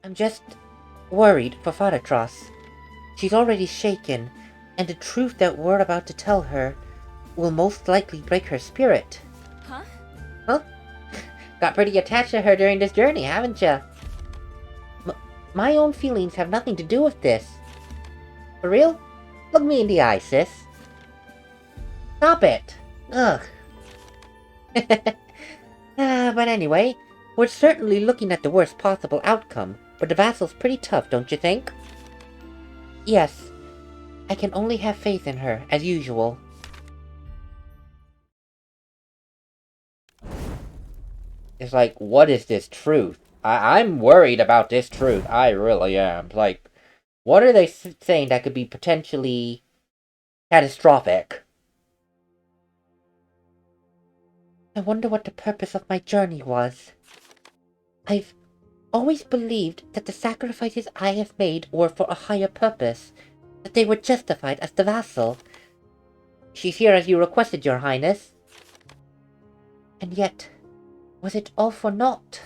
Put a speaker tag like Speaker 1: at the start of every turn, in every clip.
Speaker 1: I'm just worried for Faratras. She's already shaken, and the truth that we're about to tell her will most likely break her spirit.
Speaker 2: Huh?
Speaker 1: Huh? Got pretty attached to her during this journey, haven't ya? My own feelings have nothing to do with this. For real? Look me in the eye, sis. Stop it! Ugh. But anyway, we're certainly looking at the worst possible outcome, but the vassal's pretty tough, don't you think? Yes. I can only have faith in her, as usual. It's like, what is this truth? I'm worried about this truth. I really am. Like, what are they saying that could be potentially catastrophic? I wonder what the purpose of my journey was. I've always believed that the sacrifices I have made were for a higher purpose, that they were justified as the vassal. She's here as you requested, Your Highness. And yet, was it all for naught?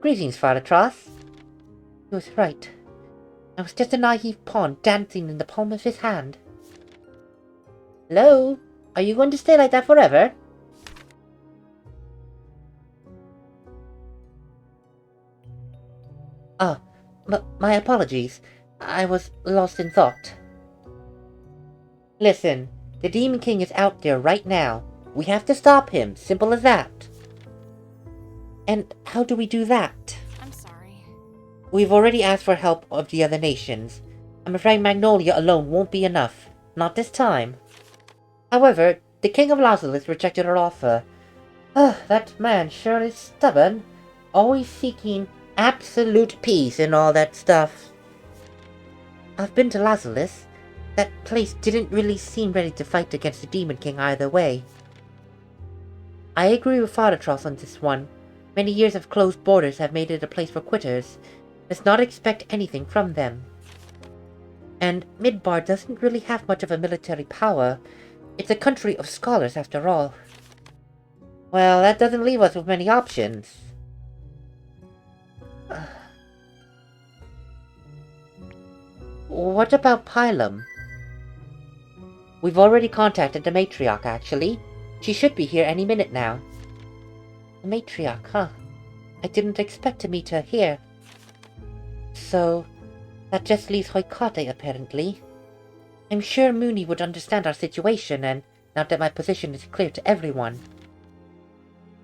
Speaker 1: Greetings, Faratras. He was right. I was just a naive pawn dancing in the palm of his hand. Hello? Are you going to stay like that forever? Ah, my apologies. I was lost in thought. Listen, the Demon King is out there right now. We have to stop him, simple as that. And how do we do that?
Speaker 2: I'm sorry.
Speaker 1: We've already asked for help of the other nations. I'm afraid Magnolia alone won't be enough. Not this time. However, the King of Lazarus rejected our offer. That man sure is stubborn. Always seeking absolute peace and all that stuff. I've been to Lazarus. That place didn't really seem ready to fight against the Demon King either way. I agree with Faratras on this one. Many years of closed borders have made it a place for quitters. Let's not expect anything from them. And Midbar doesn't really have much of a military power. It's a country of scholars after all. Well, that doesn't leave us with many options. What about Pilum? We've already contacted the matriarch, actually. She should be here any minute now. The matriarch, huh? I didn't expect to meet her here. So, that just leaves Hoikate, apparently. I'm sure Mooney would understand our situation, and now that my position is clear to everyone.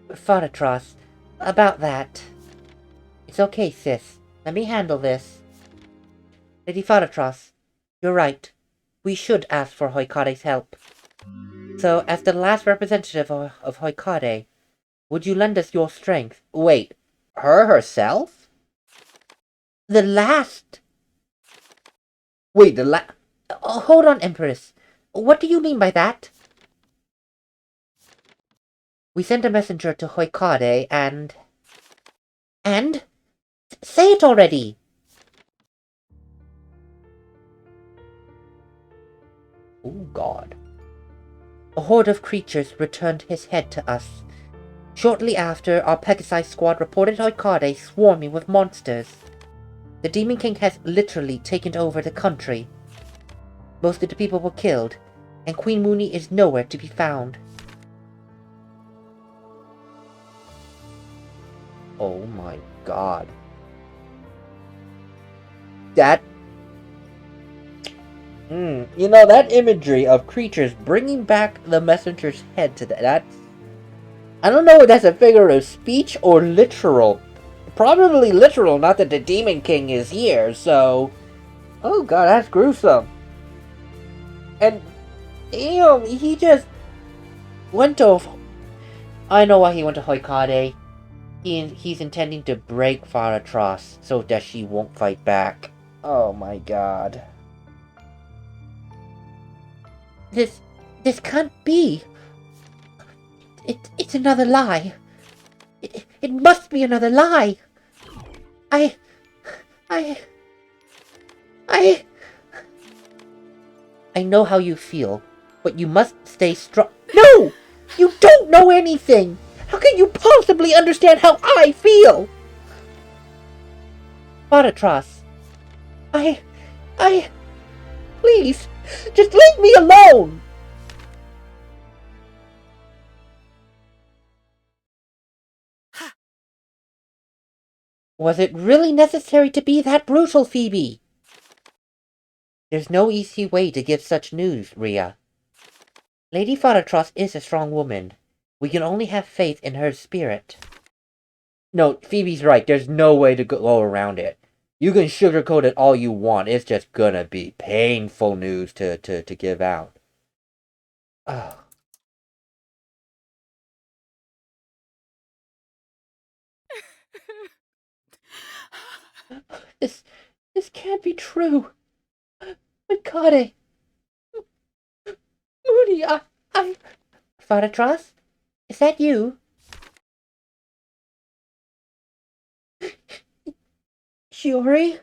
Speaker 1: Faratras, about that. It's okay, sis. Let me handle this. Lady Faratras, you're right. We should ask for Hoikate's help. So, as the last representative of Hoikate, would you lend us your strength? Wait, her herself? The last? Wait, the last? Oh, hold on, Empress. What do you mean by that? We sent a messenger to Hoikade and... And? Say it already! Oh, God. A horde of creatures returned his head to us. Shortly after, our Pegasi squad reported Hoikade swarming with monsters. The Demon King has literally taken over the country. Most of the people were killed, and Queen Mooney is nowhere to be found. Oh my God. That... You know, that imagery of creatures bringing back the messenger's head to that's... I don't know if that's a figure of speech or literal. Probably literal, not that the Demon King is here, so... Oh God, that's gruesome. And, you know, he just went to... I know why he went to Hoikade. He's intending to break Faratras so that she won't fight back. Oh my God. This can't be. It's another lie. It must be another lie. I know how you feel, but you must stay strong. No! You don't know anything! How can you possibly understand how I feel? Faratras. I... Please, just leave me alone! Was it really necessary to be that brutal, Phoebe? There's no easy way to give such news, Rhea. Lady Faratras is a strong woman. We can only have faith in her spirit. No, Phoebe's right. There's no way to go around it. You can sugarcoat it all you want. It's just gonna be painful news to give out. Oh. This can't be true. Mikade. Moody, I... Faratras? Is that you? Shiori?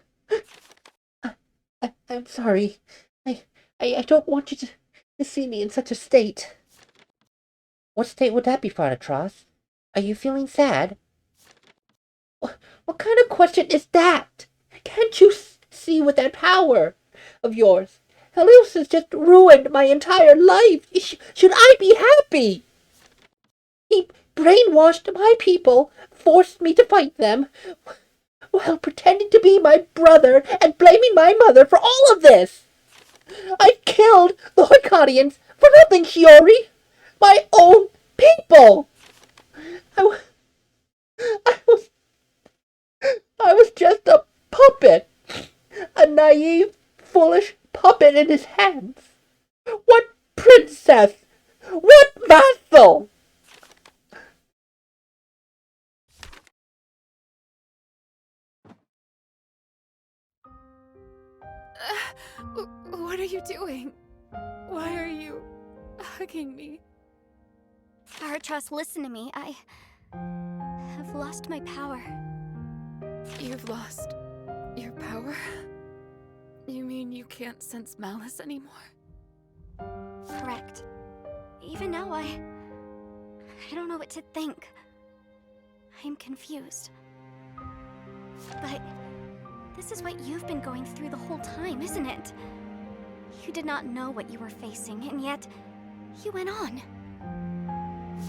Speaker 1: I'm sorry. I don't want you to see me in such a state. What state would that be, Faratras? Are you feeling sad? What kind of question is that? Can't you see with that power of yours? Hellios has just ruined my entire life. Should I be happy? He brainwashed my people, forced me to fight them, while pretending to be my brother and blaming my mother for all of this. I killed the Hoikadians for nothing, Shiori. My own people. I was just a puppet. A naive, foolish puppet in his hands. What princess? What vassal?
Speaker 2: What are you doing? Why are you hugging me?
Speaker 3: Faratras, listen to me. I have lost my power.
Speaker 2: You've lost your power? You mean you can't sense malice anymore?
Speaker 3: Correct. Even now, I don't know what to think. I'm confused. But this is what you've been going through the whole time, isn't it? You did not know what you were facing, and yet you went on.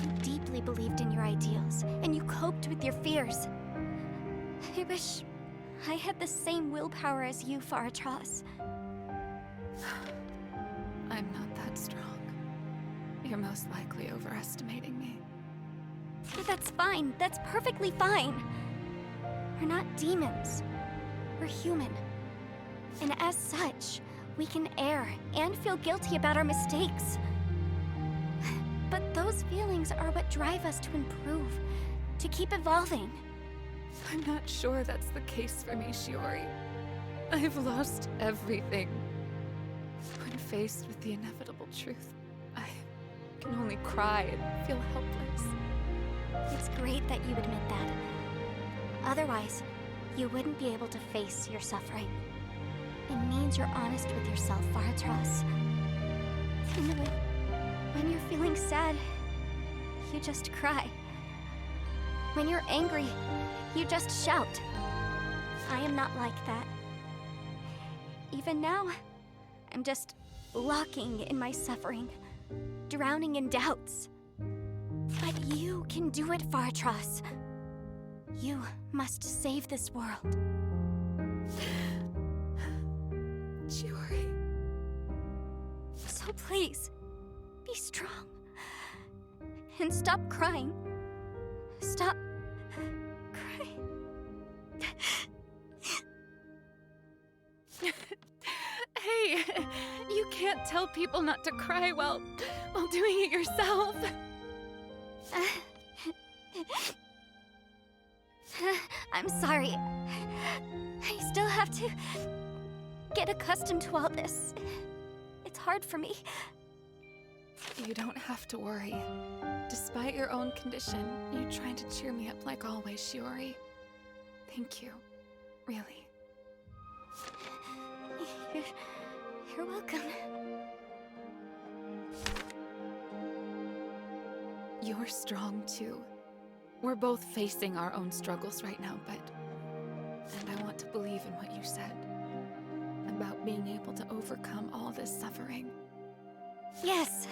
Speaker 3: You deeply believed in your ideals, and you coped with your fears. I wish I had the same willpower as you, Faratras.
Speaker 2: I'm not that strong. You're most likely overestimating me.
Speaker 3: But that's fine. That's perfectly fine. We're not demons. We're human. And as such, we can err and feel guilty about our mistakes. But those feelings are what drive us to improve, to keep evolving.
Speaker 2: I'm not sure that's the case for me, Shiori. I've lost everything. When faced with the inevitable truth, I can only cry and feel helpless.
Speaker 3: It's great that you admit that. Otherwise, you wouldn't be able to face your suffering. It means you're honest with yourself, Faratras. And when you're feeling sad, you just cry. When you're angry, you just shout. I am not like that. Even now, I'm just locking in my suffering, drowning in doubts. But you can do it, Faratras. You must save this world.
Speaker 2: Shiori.
Speaker 3: So please, be strong. And stop crying. Stop crying.
Speaker 2: Hey, you can't tell people not to cry while doing it yourself.
Speaker 3: I'm sorry. I still have to get accustomed to all this. It's hard for me.
Speaker 2: You don't have to worry. Despite your own condition, you're trying to cheer me up like always, Shiori. Thank you. Really.
Speaker 3: You're welcome.
Speaker 2: You're strong too. We're both facing our own struggles right now, but And I want to believe in what you said about being able to overcome all this suffering.
Speaker 3: Yes.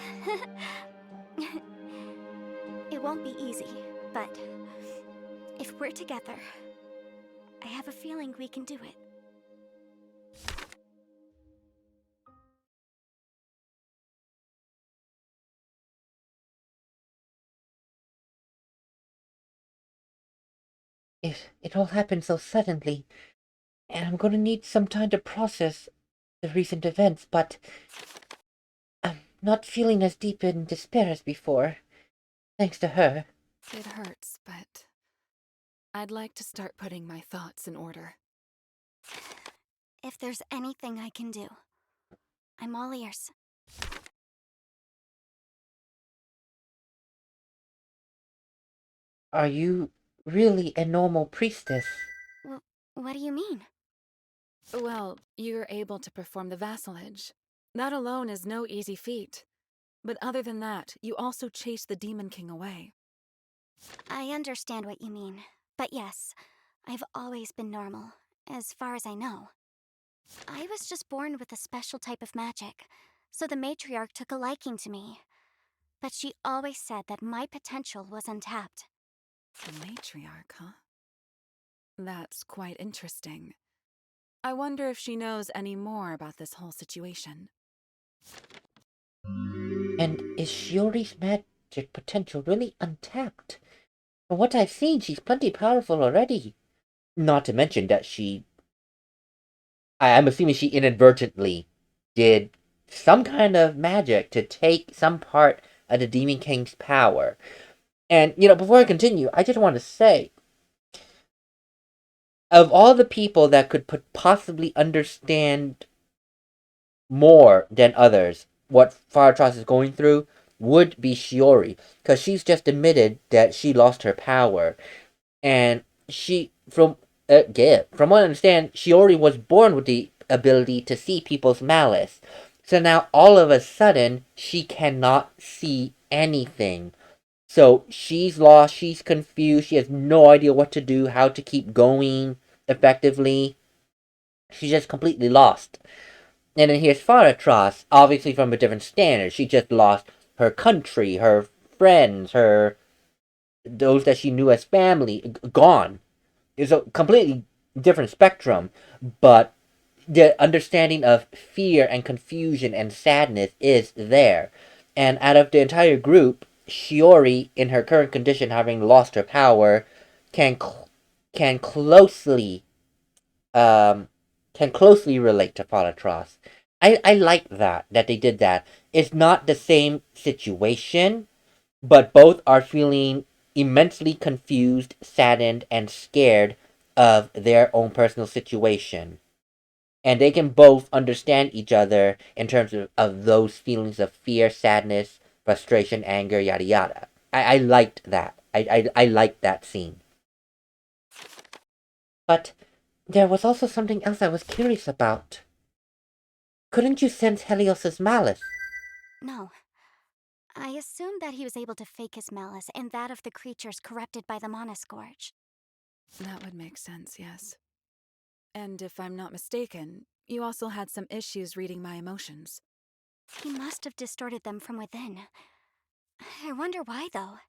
Speaker 3: It won't be easy, but if we're together, I have a feeling we can do it.
Speaker 1: It all happened so suddenly, and I'm gonna need some time to process the recent events, but I'm not feeling as deep in despair as before, thanks to her.
Speaker 2: It hurts, but I'd like to start putting my thoughts in order.
Speaker 3: If there's anything I can do, I'm all ears.
Speaker 1: Are you really a normal priestess?
Speaker 3: What do you mean?
Speaker 2: Well, you're able to perform the vassalage. That alone is no easy feat. But other than that, you also chase the Demon King away.
Speaker 3: I understand what you mean, but yes, I've always been normal, as far as I know. I was just born with a special type of magic, so the matriarch took a liking to me. But she always said that my potential was untapped.
Speaker 2: The matriarch, huh? That's quite interesting. I wonder if she knows any more about this whole situation.
Speaker 1: And is Shiori's magic potential really untapped? From what I've seen, she's plenty powerful already. Not to mention that I'm assuming she inadvertently did some kind of magic to take some part of the Demon King's power. And, before I continue, I just want to say, of all the people that could possibly understand more than others what Faratras is going through would be Shiori, because she's just admitted that she lost her power, and from what I understand, Shiori was born with the ability to see people's malice. So now all of a sudden she cannot see anything. So she's lost, she's confused, she has no idea what to do, how to keep going effectively. She's just completely lost. And then here's Faratras, obviously from a different standard. She just lost her country, her friends, those that she knew as family, gone. It's a completely different spectrum, but the understanding of fear and confusion and sadness is there. And out of the entire group, Shiori, in her current condition, having lost her power, can can closely um can closely relate to Faratras. I like that they did that. It's not the same situation, but both are feeling immensely confused, saddened, and scared of their own personal situation. And they can both understand each other in terms of those feelings of fear, sadness, frustration, anger, yada yada. I liked that. I liked that scene. But there was also something else I was curious about. Couldn't you sense Helios's malice?
Speaker 3: No. I assumed that he was able to fake his malice and that of the creatures corrupted by the Mana Scourge.
Speaker 2: That would make sense, yes. And if I'm not mistaken, you also had some issues reading my emotions.
Speaker 3: He must have distorted them from within. I wonder why, though.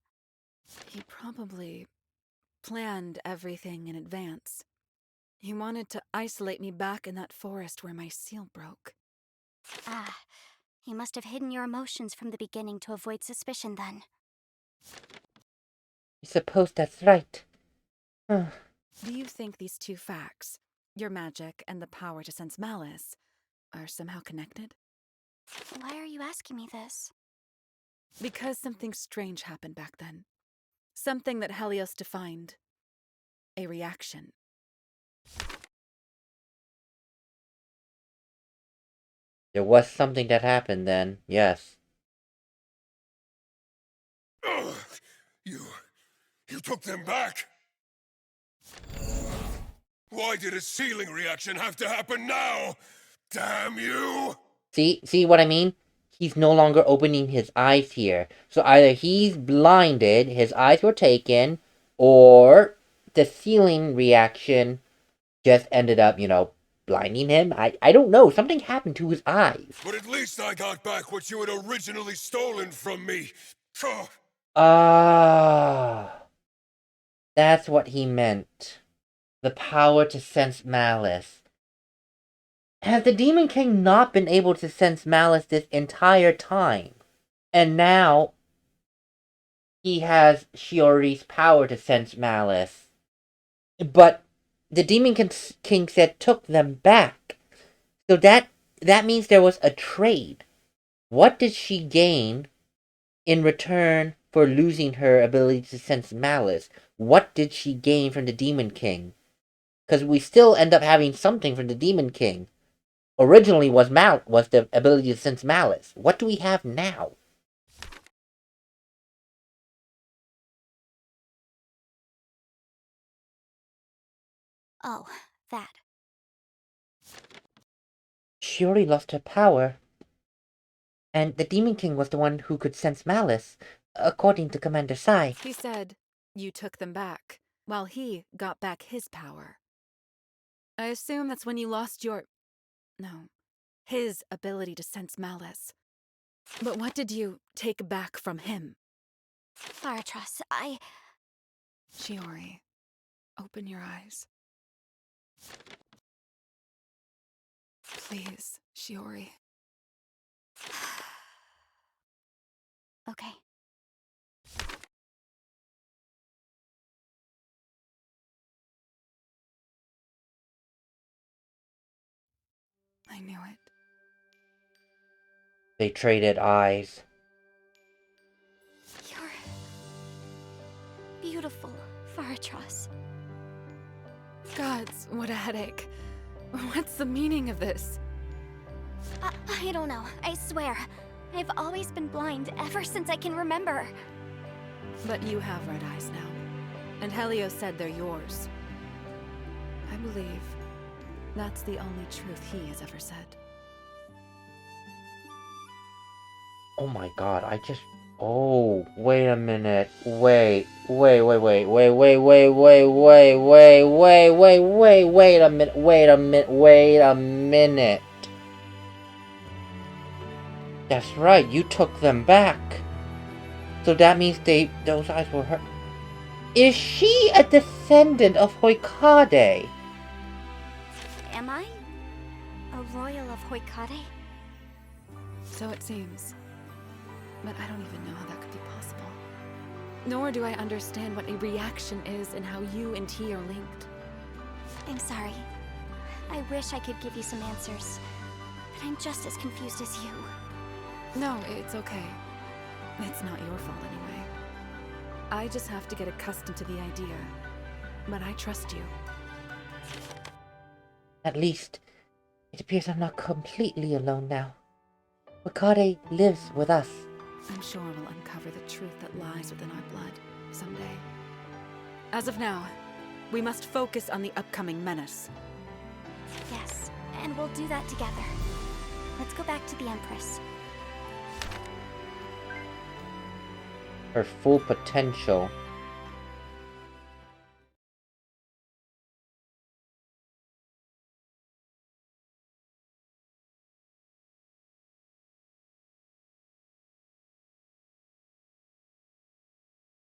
Speaker 2: He probably planned everything in advance. He wanted to isolate me back in that forest where my seal broke.
Speaker 3: Ah, he must have hidden your emotions from the beginning to avoid suspicion then.
Speaker 1: I suppose that's right.
Speaker 2: Do you think these two facts, your magic and the power to sense malice, are somehow connected?
Speaker 3: Why are you asking me this?
Speaker 2: Because something strange happened back then. Something that Hellios defined. A reaction.
Speaker 1: There was something that happened then, yes.
Speaker 4: Ugh, you took them back? Why did a ceiling reaction have to happen now? Damn you!
Speaker 1: See what I mean? He's no longer opening his eyes here. So either he's blinded, his eyes were taken, or the ceiling reaction just ended up, blinding him. I don't know. Something happened to his eyes.
Speaker 4: But at least I got back what you had originally stolen from me. Phew.
Speaker 1: Ah, that's what he meant. The power to sense malice. Has the Demon King not been able to sense malice this entire time? And now he has Shiori's power to sense malice. But the Demon King said took them back. So that means there was a trade. What did she gain in return for losing her ability to sense malice? What did she gain from the Demon King? Because we still end up having something from the Demon King. Originally was the ability to sense malice. What do we have now?
Speaker 3: Oh, that.
Speaker 1: Shiori lost her power. And the Demon King was the one who could sense malice, according to Commander Sai.
Speaker 2: He said you took them back, while he got back his power. I assume that's when you lost his ability to sense malice. But what did you take back from him?
Speaker 3: Faratras,
Speaker 2: Shiori, open your eyes. Please, Shiori.
Speaker 3: Okay.
Speaker 2: I knew it.
Speaker 1: They traded eyes.
Speaker 3: You're beautiful, Faratras.
Speaker 2: Gods, what a headache. What's the meaning of this?
Speaker 3: I don't know, I swear. I've always been blind ever since I can remember.
Speaker 2: But you have red eyes now. And Hellios said they're yours. I believe that's the only truth he has ever said.
Speaker 1: Oh my god, Oh, wait a minute. Wait a minute. Wait a minute. That's right, you took them back. So that means those eyes were her. Is she a descendant of Hoikade?
Speaker 3: Am I? A royal of Hoikade?
Speaker 2: So it seems. But I don't even know how that could be possible. Nor do I understand what a reaction is and how you and T are linked.
Speaker 3: I'm sorry. I wish I could give you some answers, but I'm just as confused as you.
Speaker 2: No, it's okay. It's not your fault anyway. I just have to get accustomed to the idea. But I trust you.
Speaker 1: At least, it appears I'm not completely alone now. Hoikade lives with us.
Speaker 2: I'm sure we'll uncover the truth that lies within our blood someday. As of now, we must focus on the upcoming menace.
Speaker 3: Yes, and we'll do that together. Let's go back to the Empress.
Speaker 1: Her full potential